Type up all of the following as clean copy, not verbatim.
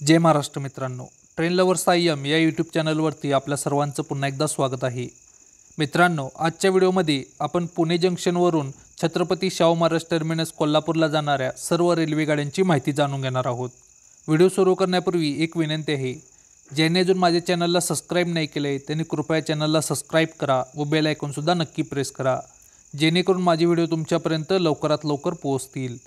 जय महाराष्ट्र मित्रांनो, train lover Sai M या YouTube चॅनलवरती आपल्या सर्वांचं पुन्हा एकदा स्वागत आहे। मित्रांनो, आजच्या व्हिडिओमध्ये आपण पुणे जंक्शनवरून छत्रपती शाहू महाराज टर्मिनस कोल्हापूरला जाणाऱ्या सर्व रेल्वे गाड्यांची माहिती जाणून घेणार आहोत। व्हिडिओ सुरू करण्यापूर्वी एक विनंती आहे, ज्यांनी अजून माझ्या चॅनलला सबस्क्राईब नाही केले त्यांनी कृपया चॅनलला सबस्क्राईब करा व बेल आयकॉन सुद्धा नक्की प्रेस करा, जेणेकरून माझे व्हिडिओ तुमच्यापर्यंत लवकरात लवकर पोहोचतील।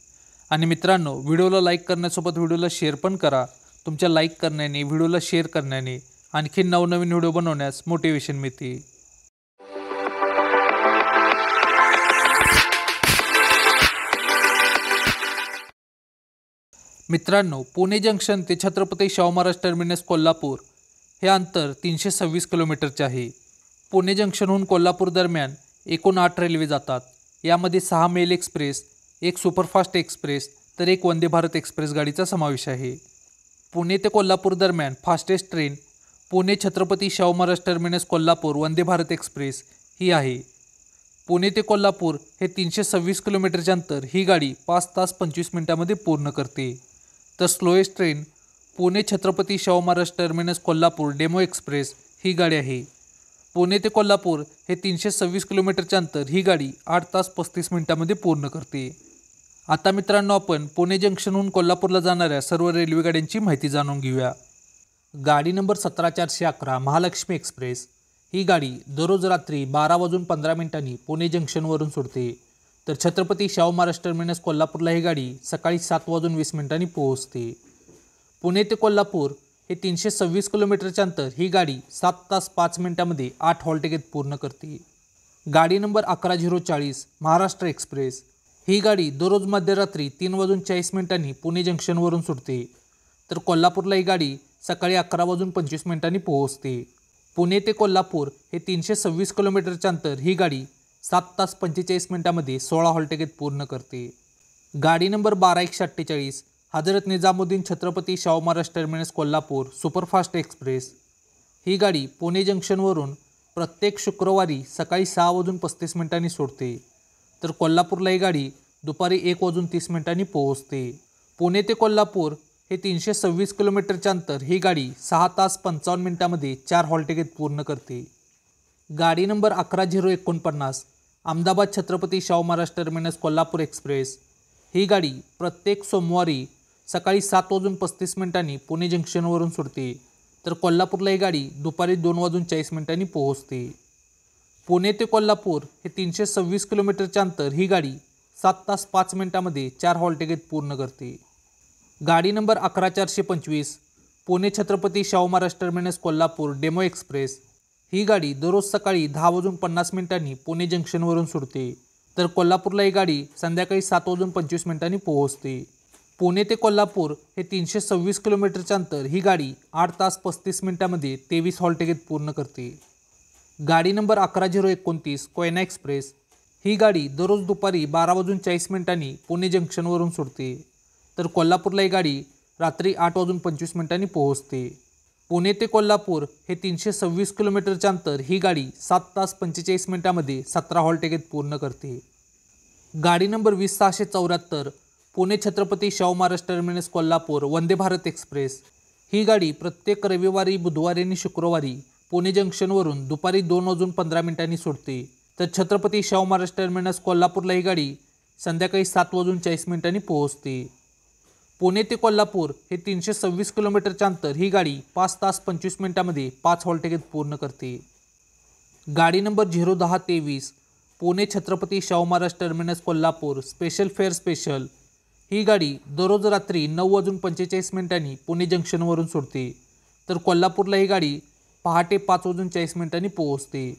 आणि मित्रांनो, व्हिडिओला लाईक करण्यासोबत व्हिडिओला शेअर पण करा। तुमच्या लाईक करण्याने, व्हिडिओला शेअर करण्याने आणखी नवनवीन व्हिडिओ बनवण्यास मोटिवेशन मिळते। मित्रांनो, पुणे जंक्शन ते छत्रपती शाहू महाराज टर्मिनस कोल्हापूर हे अंतर 326 किलोमीटरचे आहे। पुणे जंक्शनहून कोल्हापूर दरम्यान एकूण 8 रेल्वे जातात। यामध्ये 6 मेल एक्सप्रेस, 1 सुपरफास्ट एक्सप्रेस तर 1 वंदे भारत एक्सप्रेस गाडीचा समावेश आहे। पुणे ते कोल्हापूर दरम्यान fastest train Pune Chhatrapati Shahu Maharaj terminus Kolhapur Vande Bharat express ही आहे। पुणे ते कोल्हापूर हे 326 किलोमीटरचे अंतर ही गाडी 5 तास 25 मिनिटांमध्ये पूर्ण करते। तर slowest train Pune Chhatrapati Shahu Maharaj terminus Kolhapur DEMU express ही गाडी आहे। पुणे ते कोल्हापूर हे 326 किलोमीटरचे अंतर ही गाडी 8 तास 35 मिनिटांमध्ये पूर्ण करते। आता मित्रांनो, आपण पुणे जंक्शनहून कोल्हापूरला जाणाऱ्या सर्व रेल्वे गाड्यांची माहिती जाणून घेऊया। गाडी नंबर 17411 महालक्ष्मी एक्सप्रेस ही गाडी दररोज रात्री 12:15 पुणे जंक्शनवरून सुटते। तर छत्रपती शाहू महाराज टर्मिनस कोल्हापूरला ही गाडी सकाळी 7:20 पोहोचते। पुणे ते कोल्हापूर हे 326 किलोमीटरचे अंतर ही गाडी 7 तास 5 मिनिटांमध्ये 8 हॉल्ट घेत पूर्ण करते। गाडी नंबर 11040 महाराष्ट्र एक्सप्रेस ही गाडी दररोज मध्यरात्री 3:40 पुणे जंक्शनवरून सुटते। तर कोल्हापूरला ही गाडी सकाळी 11:25 पोहोचते। पुणे ते कोल्हापूर हे 326 किलोमीटरचे अंतर ही गाडी 7 तास 45 मिनिटांमध्ये 16 हॉल्ट घेत पूर्ण करते। गाडी number 12148 Hazrat Nizamuddin Chhatrapati Shahu Maharaj terminus Kolhapur superfast express ही गाडी पुणे जंक्शनवरून प्रत्येक शुक्रवारी सकाळी 6:35 सुटते। तर कोल्हापूरला ही गाडी दुपारी 1:30 पोहोचते। पुणे ते कोल्हापूर हे 326 किलोमीटरचे अंतर ही गाडी 6 तास 55 मिनिटांमध्ये 4 हॉल्ट घेत पूर्ण करते। गाडी number 11049 Ahmedabad Chhatrapati Shahu Maharaj terminus Kolhapur express ही गाडी प्रत्येक सोमवारी सकाळी 7:35 पुणे जंक्शनवरून सुटते। तर कोल्हापूरला ही गाडी दुपारी 2:40 पोहोचते। पुणे ते कोल्हापूर हे 326 किलोमीटरचे अंतर ही गाडी 7 तास 5 मिनिटांमध्ये 4 हॉल्ट घेत पूर्ण करते। गाडी number 11425 Pune Chhatrapati Shahu Maharaj terminus Kolhapur DEMU express ही गाडी दररोज सकाळी 10:50 पुणे जंक्शनवरून सुटते। तर कोल्हापूरला ही गाडी संध्याकाळी 7:25 पोहोचते। पुणे ते कोल्हापूर हे 326 किलोमीटरचे अंतर ही गाडी 8 तास 35 मिनिटांमध्ये 23 हॉल्ट घेत पूर्ण करते। गाडी नंबर 11029 कोयना एक्सप्रेस ही गाडी दररोज दुपारी 12:40 पुणे जंक्शनवरून सुटते। तर कोल्हापूरला ही गाडी रात्री 8:25 पोहोचते। पुणे ते कोल्हापूर हे 326 किलोमीटरचे अंतर ही गाडी 7 तास 45 मिनिटांमध्ये 17 हॉल्ट घेत पूर्ण करते। गाडी number 20674 Pune Chhatrapati Shahu Maharaj terminus Kolhapur Vande Bharat express ही गाडी प्रत्येक रविवारी, बुधवारी आणि शुक्रवारी पुणे जंक्शनवरून दुपारी 2:15 सुटते। तर छत्रपती शाहू महाराज टर्मिनस कोल्हापूरला ही गाडी संध्याकाळी 7:40 पोहोचते। पुणे ते कोल्हापूर हे 326 किलोमीटरचे अंतर ही गाडी 5 तास 25 मिनिटांमध्ये 5 हॉल्ट घेत पूर्ण करते। गाडी number 01023 Pune Chhatrapati Shahu Maharaj terminus Kolhapur special fare special ही गाडी दररोज रात्री 9:45 पुणे जंक्शनवरून सुटते। तर कोल्हापूरला ही गाडी पहाटे 5:40 पोहोचते।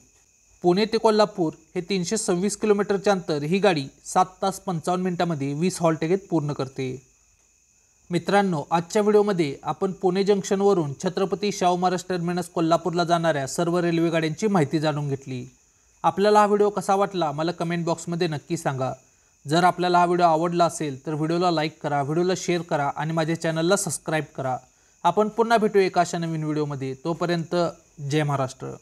पुणे ते कोल्हापूर हे 326 किलोमीटरचे अंतर ही गाडी 7 तास 55 मिनिटांमध्ये 20 हॉल्ट घेत पूर्ण करते। मित्रांनो, आजच्या व्हिडिओमध्ये आपण पुणे जंक्शनवरून छत्रपती शाहू महाराज टर्मिनस कोल्हापूरला जाणाऱ्या सर्व रेल्वे गाड्यांची माहिती जाणून घेतली। आपल्याला हा व्हिडिओ कसा वाटला मला कमेंट बॉक्समध्ये नक्की सांगा। जर आपल्याला हा व्हिडिओ आवडला असेल तर व्हिडिओला लाईक करा, व्हिडिओला शेअर करा आणि माझ्या चॅनलला सबस्क्राईब करा। आपण पुन्हा भेटू एका अशा नवीन व्हिडिओमध्ये। तोपर्यंत जय महाराष्ट्र।